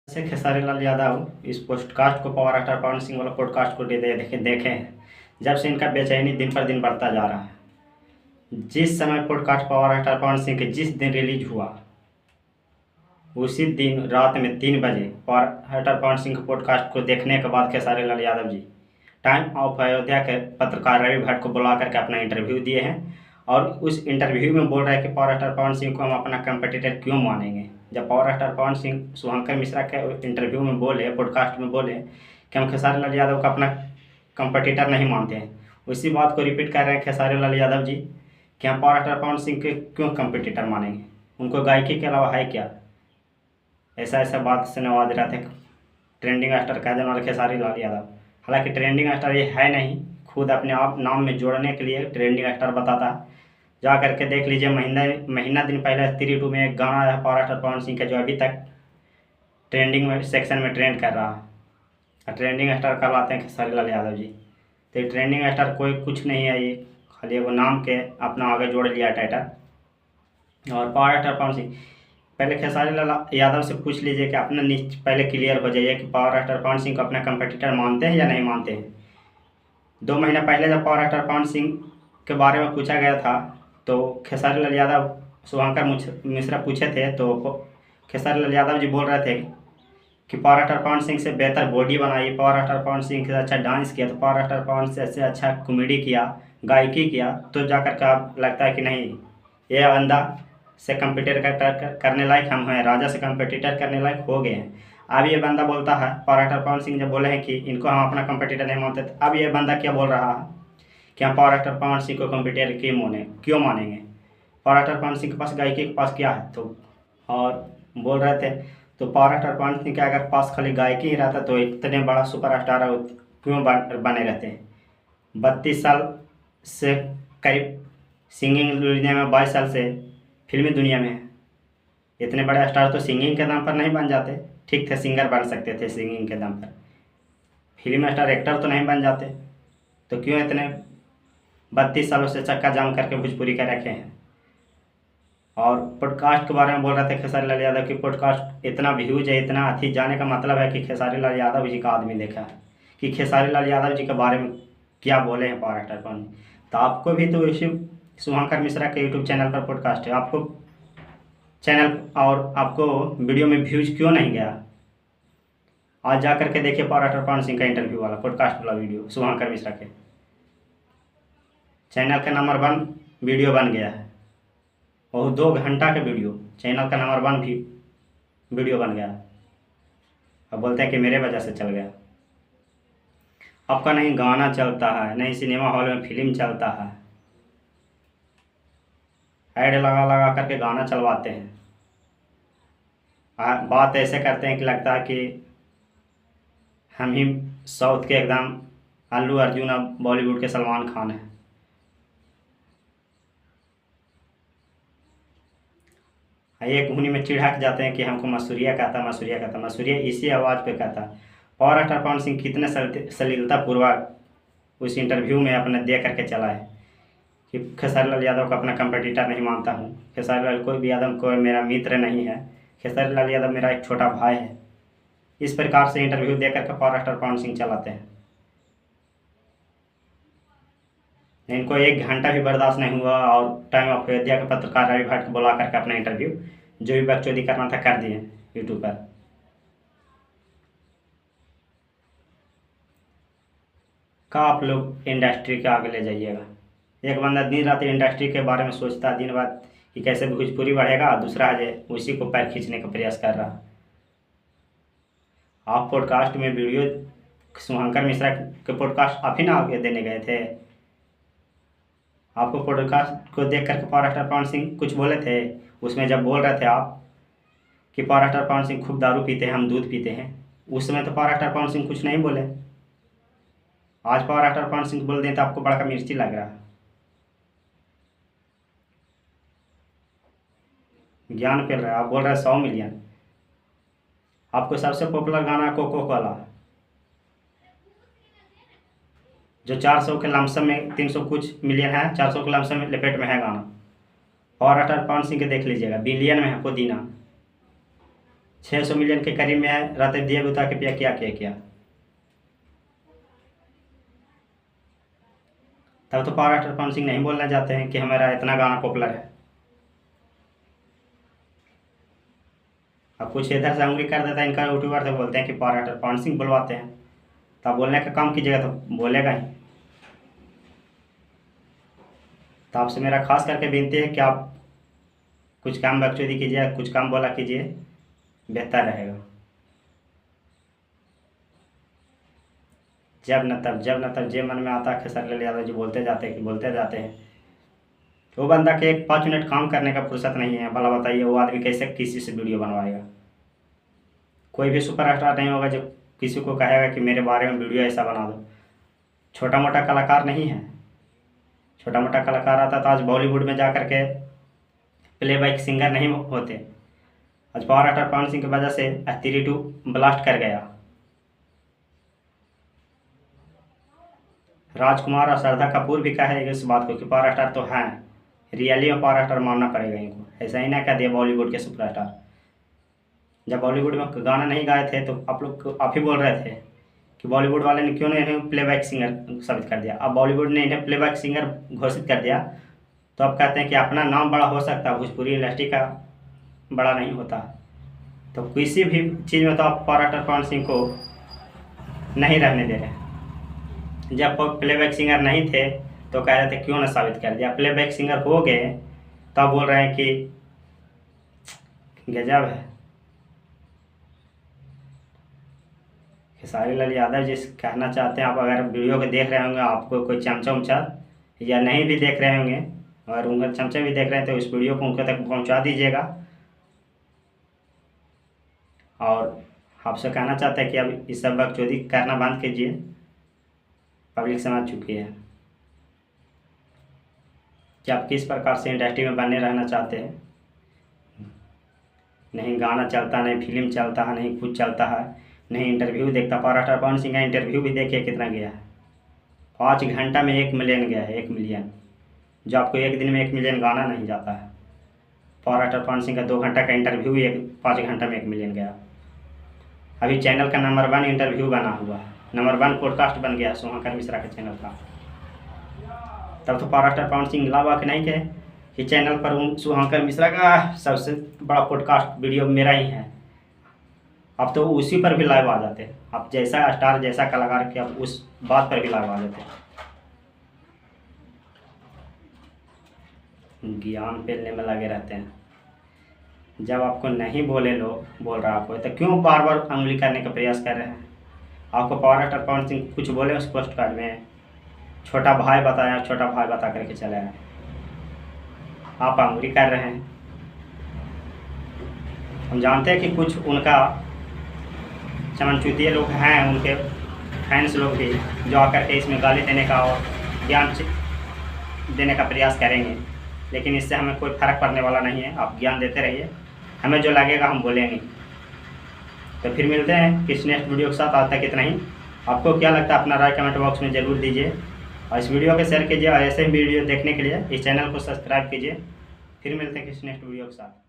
से खेसारी लाल यादव इस पॉडकास्ट को पावर स्टार पवन सिंह वाला पॉडकास्ट को देखे हैं। जब से इनका बेचैनी दिन पर दिन बढ़ता जा रहा है। जिस समय podcast power star Pawan Singh के जिस दिन रिलीज हुआ उसी दिन रात में 3 बजे पावर स्टार पवन सिंह के पॉडकास्ट को देखने के बाद खेसारी लाल यादव जी टाइम ऑफ अयोध्या के पत्रकार रवि भट्ट को बुला करके अपना इंटरव्यू दिए हैं और उस इंटरव्यू में बोल रहे हैं कि पावर स्टार पवन सिंह को हम अपना कंपटीटर क्यों मानेंगे। जब पावर स्टार पवन सिंह शुभंकर मिश्रा के इंटरव्यू में बोले, पॉडकास्ट में बोले कि हम खेसारी लाल यादव का अपना कंपटीटर नहीं मानते हैं, उसी बात को रिपीट कर रहे हैं खेसारी लाल यादव जी कि हम पावर स्टार पवन सिंह के क्यों कंपटीटर मानेंगे, उनको गायकी के अलावा है क्या। ऐसा ऐसा बात से नवाज रहे थे ट्रेंडिंग स्टार कह देने वाले खेसारी लाल यादव। हालांकि ट्रेंडिंग स्टार ये है नहीं, खुद अपने आप नाम में जोड़ने के लिए ट्रेंडिंग स्टार बताता है। जा करके देख लीजिए, महीना दिन पहले 3-2 में एक गाना है पावर स्टार पवन सिंह का जो अभी तक ट्रेंडिंग में सेक्शन में ट्रेंड कर रहा है। ट्रेंडिंग स्टार कहलाते हैं खेसारी लाल यादव जी। तो ये ट्रेंडिंग स्टार कोई कुछ नहीं है, ये खाली वो नाम के अपना आगे जोड़ लिया टाइटल। और पावर स्टार पवन सिंह पहले खेसारी लाल यादव से पूछ लीजिए कि अपना पहले क्लियर हो जाइए कि पावर स्टार पवन सिंह को अपना कंपटीटर मानते हैं या नहीं मानते हैं। 2 महीना पहले जब पावर स्टार पवन सिंह के बारे में पूछा गया था तो खेसारी लाल यादव शुभंकर मिश्रा पूछे थे तो खेसारी लाल यादव जी बोल रहे थे कि पावर स्टार पवन सिंह से बेहतर बॉडी बनाई, पावर स्टार पवन सिंह से अच्छा डांस किया, तो पावर स्टार पवन सिंह से अच्छा कॉमेडी किया, गायकी किया, तो जाकर के आप लगता है कि नहीं ये बंदा से कंपटीटर करने लायक हम हैं, राजा से कंपटीटर करने लायक हो गए हैं। अब ये बंदा बोलता है, पावर स्टार पवन सिंह जब बोले हैं कि इनको हम अपना कंपटीटर नहीं मानते, अब ये बंदा क्या बोल रहा है कि हम पावर स्टार पवन सिंह को कंपटीटर क्यों मानेंगे। पावर स्टार पवन सिंह के पास गायकी के पास क्या है तो, और बोल रहे थे तो पावर स्टार पवन सिंह के अगर पास खाली गायकी ही रहता तो इतने बड़ा सुपर स्टार क्यों बने रहते हैं। 32 साल से करीब सिंगिंग दुनिया में, 22 साल से फिल्मी दुनिया में है। इतने बड़े स्टार तो सिंगिंग के दम पर नहीं बन जाते। ठीक थे, सिंगर बन सकते थे सिंगिंग के दम पर, फिल्म स्टार एक्टर तो नहीं बन जाते। तो क्यों इतने 32 सालों से चक्का जाम करके भोजपुरी का रखे हैं। और पॉडकास्ट के बारे में बोल रहे थे खेसारी लाल यादव की पॉडकास्ट इतना व्यूज है, इतना अथी, जाने का मतलब है कि खेसारी लाल यादव जी का आदमी देखा है कि खेसारी लाल यादव जी के बारे में क्या बोले हैं पावर स्टार पवन। तो आपको भी तो इसी शुभंकर मिश्रा के यूट्यूब चैनल पर पॉडकास्ट है, आपको चैनल और आपको वीडियो में व्यूज क्यों नहीं गया। आज जा करके देखिए पावर स्टार पवन सिंह का इंटरव्यू वाला पॉडकास्ट वाला वीडियो शुभंकर मिश्रा के चैनल का नंबर 1 वीडियो बन गया है। और 2 घंटा का वीडियो चैनल का नंबर 1 भी वीडियो बन गया। अब बोलते हैं कि मेरे वजह से चल गया। आपका नहीं गाना चलता है, नहीं सिनेमा हॉल में फिल्म चलता है, ऐड लगा लगा करके गाना चलवाते हैं। बात ऐसे करते हैं कि लगता है कि हम ही साउथ के एकदम अल्लू अर्जुन, अब बॉलीवुड के सलमान खान हैं। एक उन्हीं में चिढ़क जाते हैं कि हमको मसूरिया कहता, मसूरिया कहता, मसूरिया इसी आवाज़ पे कहता। पावर स्टार पवन सिंह कितने सलीलतापूर्वक उस इंटरव्यू में अपने दे करके चला है कि खेसारी लाल यादव को अपना कंपटीटर नहीं मानता हूँ, खेसारी लाल कोई भी यादव को मेरा मित्र नहीं है, खेसारी लाल यादव मेरा एक छोटा भाई है। इस प्रकार से इंटरव्यू दे करके पावर स्टार पवन सिंह चलाते हैं। इनको 1 घंटा भी बर्दाश्त नहीं हुआ और टाइम ऑफ अयोध्या के पत्रकार रवि भट्ट को बुला करके अपना इंटरव्यू जो भी बकचोदी करना था कर दिए यूट्यूब पर। का आप लोग इंडस्ट्री के आगे ले जाइएगा। एक बंदा दिन रात इंडस्ट्री के बारे में सोचता है, दिन रात कि कैसे भोजपुरी बढ़ेगा, दूसरा है उसी को पैर खींचने का प्रयास कर रहा। आप पॉडकास्ट में वीडियो शुभंकर मिश्रा के पॉडकास्ट आप ही ना आगे देने गए थे। आपको पॉडकास्ट को देख करके पावर स्टार पवन सिंह कुछ बोले थे, उसमें जब बोल रहे थे आप कि पावर स्टार पवन सिंह खूब दारू पीते हैं, हम दूध पीते हैं, उस समय तो पावर स्टार पवन सिंह कुछ नहीं बोले। आज पावर स्टार पवन सिंह बोल दें तो आपको बड़ा मिर्ची लग रहा है। ज्ञान फैल रहा है। आप बोल रहे हैं 100 मिलियन। आपको सबसे पॉपुलर गाना कोको कोला जो 400 के लमसम में 300 कुछ मिलियन है, 400 के लमसम में लपेट में है गाना। पावर स्टार पवन सिंह के देख लीजिएगा, बिलियन में है पुदीना। 600 मिलियन के करीब में रहते, दिए बुता के पिया क्या। तब तो पावर एक्टर पवन सिंह नहीं बोलना चाहते हैं कि हमारा इतना गाना पॉपुलर है। अब कुछ इधर से उंगली कर देता है इनका यूट्यूबर, तो बोलते हैं कि पावर एक्टर पवन सिंह बुलवाते हैं। तो आप बोलने का काम कीजिएगा तो बोलेगा ही। तो आपसे मेरा खास करके विनती है कि आप कुछ काम बकचोदी कीजिए, कुछ काम बोला कीजिए, बेहतर रहेगा। जब न तब जे मन में आता खेसारी लाल यादव जी बोलते जाते हैं। वो बंदा के 5 मिनट काम करने का फुर्सत नहीं है। भला बताइए वो आदमी कैसे किसी से वीडियो बनवाएगा। कोई भी सुपरस्टार नहीं होगा जो किसी को कहेगा कि मेरे बारे में वीडियो ऐसा बना दो। छोटा मोटा कलाकार नहीं है। छोटा मोटा कलाकार आता तो आज बॉलीवुड में जा कर के प्लेबैक सिंगर नहीं होते। आज पावर एक्टर पवन सिंह की वजह से S3 2 ब्लास्ट कर गया। राजकुमार और श्रद्धा कपूर भी कहे इस बात को कि पावर स्टार तो हैं, रियली में पावर स्टार मानना पड़ेगा इनको। ऐसा ही ना कह दिया बॉलीवुड के सुपरस्टार। जब बॉलीवुड में गाना नहीं गाए थे तो आप ही बोल रहे थे कि बॉलीवुड वाले ने क्यों नहीं इन्हें प्लेबैक सिंगर साबित कर दिया। अब बॉलीवुड ने इन्हें प्लेबैक सिंगर घोषित कर दिया तो अब कहते हैं कि अपना नाम बड़ा हो सकता है, भोजपुरी इंडस्ट्री का बड़ा नहीं होता। तो किसी भी चीज़ में तो आप पावर एक्टर पवन सिंह को नहीं रहने दे रहे। जब प्लेबैक सिंगर नहीं थे तो कह रहे थे क्यों ना साबित कर दिया। प्लेबैक सिंगर हो गए तब बोल रहे हैं कि गजब है। खेसारी लाल यादव जी कहना चाहते हैं, आप अगर वीडियो को देख रहे होंगे, आपको कोई चमचा उमचा या नहीं भी देख रहे होंगे और उनका चमचे भी देख रहे हैं तो इस वीडियो को उनके तक पहुंचा दीजिएगा। और आपसे कहना चाहते हैं कि अब इस सब बकचोदी करना बंद कीजिए, पब्लिक समझ चुकी है कि आप किस प्रकार से इंडस्ट्री में बने रहना चाहते हैं। नहीं गाना चलता, नहीं फिल्म चलता है, नहीं कुछ चलता है, नहीं इंटरव्यू देखता। पावर एक्टर पवन सिंह का इंटरव्यू भी देखिए कितना गया है। 5 घंटा में 1 मिलियन गया है। 1 मिलियन, जो आपको एक दिन में 1 मिलियन गाना नहीं जाता है। पावर एक्टर पवन सिंह का 2 घंटा का इंटरव्यू भी 5 घंटा में 1 मिलियन गया। अभी चैनल का नंबर 1 इंटरव्यू बना हुआ है, नंबर 1 पॉडकास्ट बन गया सुहाकर मिश्रा के चैनल का। तब तो पावर एक्टर पवन सिंह लावा के नहीं कहे कि चैनल पर सुहाकर मिश्रा का सबसे बड़ा पॉडकास्ट वीडियो मेरा ही है। अब तो उसी पर भी लाइव आ जाते हैं। आप जैसा स्टार, जैसा कलाकार के आप उस बात पर भी लाइव आ जाते हैं। ज्ञान पेलने में लगे रहते हैं। जब आपको नहीं बोल रहा आपको तो क्यों बार बार उंगली करने का प्रयास कर रहे हैं। आपको पावर एक्टर पवन सिंह कुछ बोले उस पोस्ट कार्ड में, छोटा भाई बताया, छोटा भाई बता करके चले आए। आप उंगली कर रहे हैं। हम जानते हैं कि कुछ उनका चमनचूतिए लोग हैं, उनके फैंस लोग भी, जो आकर के इसमें गाली देने का और ज्ञान देने का प्रयास करेंगे, लेकिन इससे हमें कोई फर्क पड़ने वाला नहीं है। आप ज्ञान देते रहिए, हमें जो लगेगा हम बोलेंगे। तो फिर मिलते हैं किस नेक्स्ट वीडियो के साथ। आज तक इतना ही। आपको क्या लगता है अपना राय कमेंट बॉक्स में ज़रूर दीजिए और इस वीडियो को शेयर कीजिए और ऐसे ही वीडियो देखने के लिए इस चैनल को सब्सक्राइब कीजिए। फिर मिलते हैं किस नेक्स्ट वीडियो के साथ।